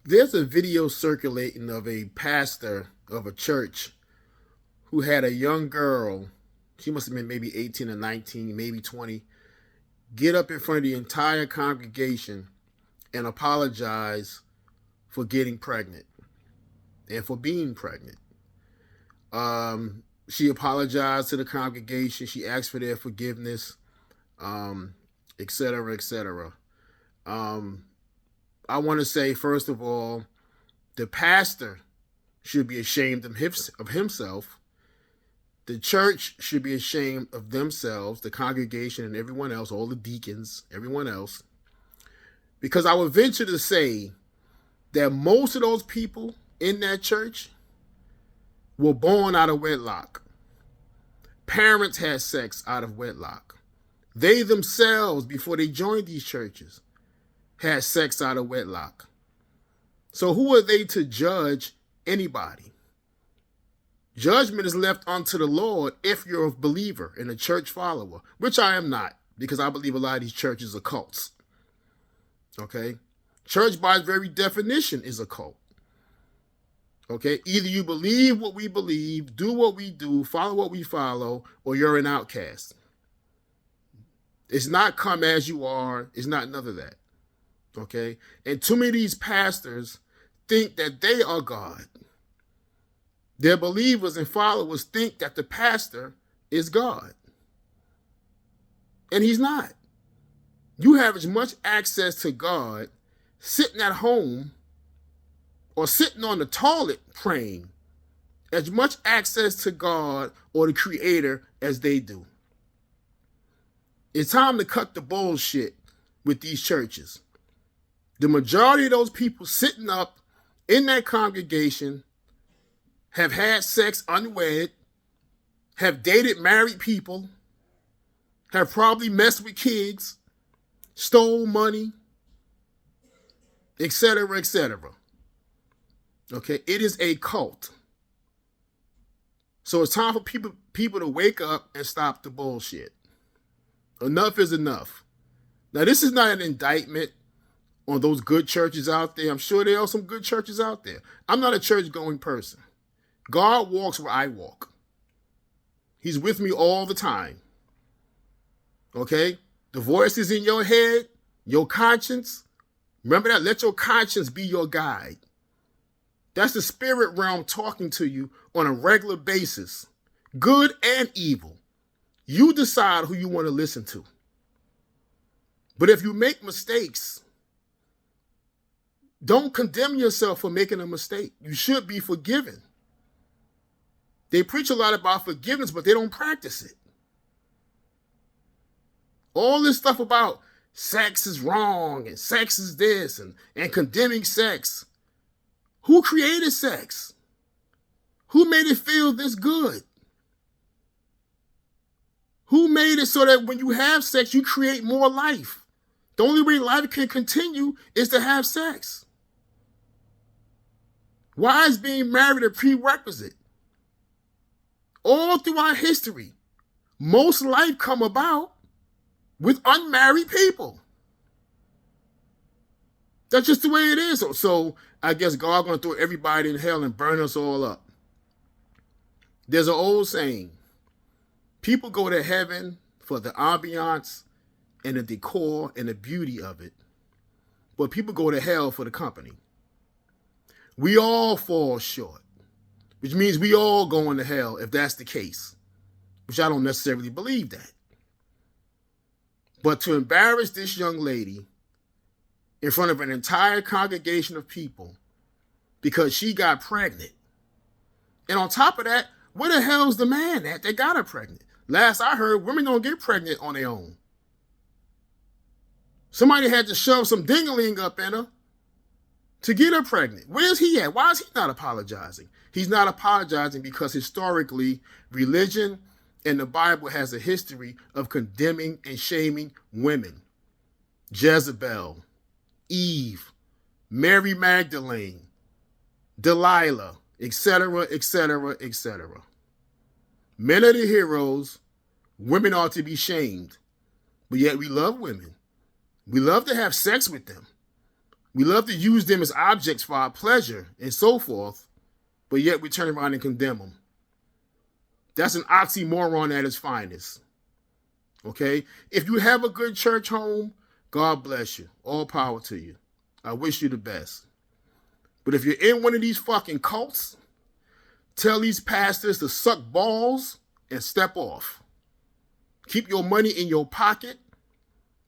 There's a video circulating of a pastor of a church who had a young girl, she must have been maybe 18 or 19, maybe 20, get up in front of the entire congregation and apologize for getting pregnant and for being pregnant. She apologized to the congregation. She asked for their forgiveness, et cetera, et cetera. Um, I want to say, first of all, the pastor should be ashamed of himself. The church should be ashamed of themselves, the congregation and everyone else, all the deacons, everyone else. Because I would venture to say that most of those people in that church were born out of wedlock. Parents had sex out of wedlock. They themselves, before they joined these churches, had sex out of wedlock. So who are they to judge anybody? Judgment is left unto the Lord if you're a believer and a church follower, which I am not, because I believe a lot of these churches are cults. Okay? Church, by its very definition, is a cult. Okay? Either you believe what we believe, do what we do, follow what we follow, or you're an outcast. It's not come as you are. It's not none of that. Okay? And too many of these pastors think that they are God. Their believers and followers think that the pastor is God. And he's not. You have as much access to God sitting at home or sitting on the toilet praying, as much access to God or the Creator as they do. It's time to cut the bullshit with these churches. The majority of those people sitting up in that congregation have had sex unwed, have dated married people, have probably messed with kids, stole money, etc., etc. Okay, it is a cult. So it's time for people to wake up and stop the bullshit. Enough is enough. Now, this is not an indictment on those good churches out there. I'm sure there are some good churches out there. I'm not a church-going person. God walks where I walk. He's with me all the time. Okay? The voice is in your head, your conscience. Remember that? Let your conscience be your guide. That's the spirit realm talking to you on a regular basis, good and evil. You decide who you want to listen to. But if you make mistakes, don't condemn yourself for making a mistake. You should be forgiven. They preach a lot about forgiveness, but they don't practice it. All this stuff about sex is wrong and sex is this and condemning sex. Who created sex? Who made it feel this good? Who made it so that when you have sex, you create more life? The only way life can continue is to have sex. Why is being married a prerequisite? All throughout history, most life come about with unmarried people. That's just the way it is. So I guess God gonna throw everybody in hell and burn us all up. There's an old saying, people go to heaven for the ambiance and the decor and the beauty of it, but people go to hell for the company. We all fall short, which means we all going to hell if that's the case, which I don't necessarily believe that. But to embarrass this young lady in front of an entire congregation of people because she got pregnant, and on top of that, where the hell's the man at that got her pregnant? Last I heard, women don't get pregnant on their own. Somebody had to shove some ding-a-ling up in her to get her pregnant. Where's he at? Why is he not apologizing? He's not apologizing because historically, religion and the Bible has a history of condemning and shaming women. Jezebel, Eve, Mary Magdalene, Delilah, etc., etc., etc. Men are the heroes. Women ought to be shamed. But yet we love women. We love to have sex with them. We love to use them as objects for our pleasure and so forth, but yet we turn around and condemn them. That's an oxymoron at its finest. Okay? If you have a good church home, God bless you. All power to you. I wish you the best. But if you're in one of these fucking cults, tell these pastors to suck balls and step off. Keep your money in your pocket.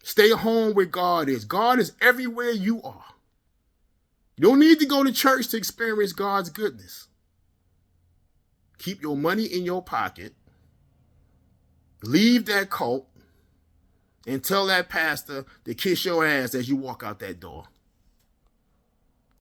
Stay home where God is. God is everywhere you are. You don't need to go to church to experience God's goodness. Keep your money in your pocket. Leave that cult and tell that pastor to kiss your ass as you walk out that door.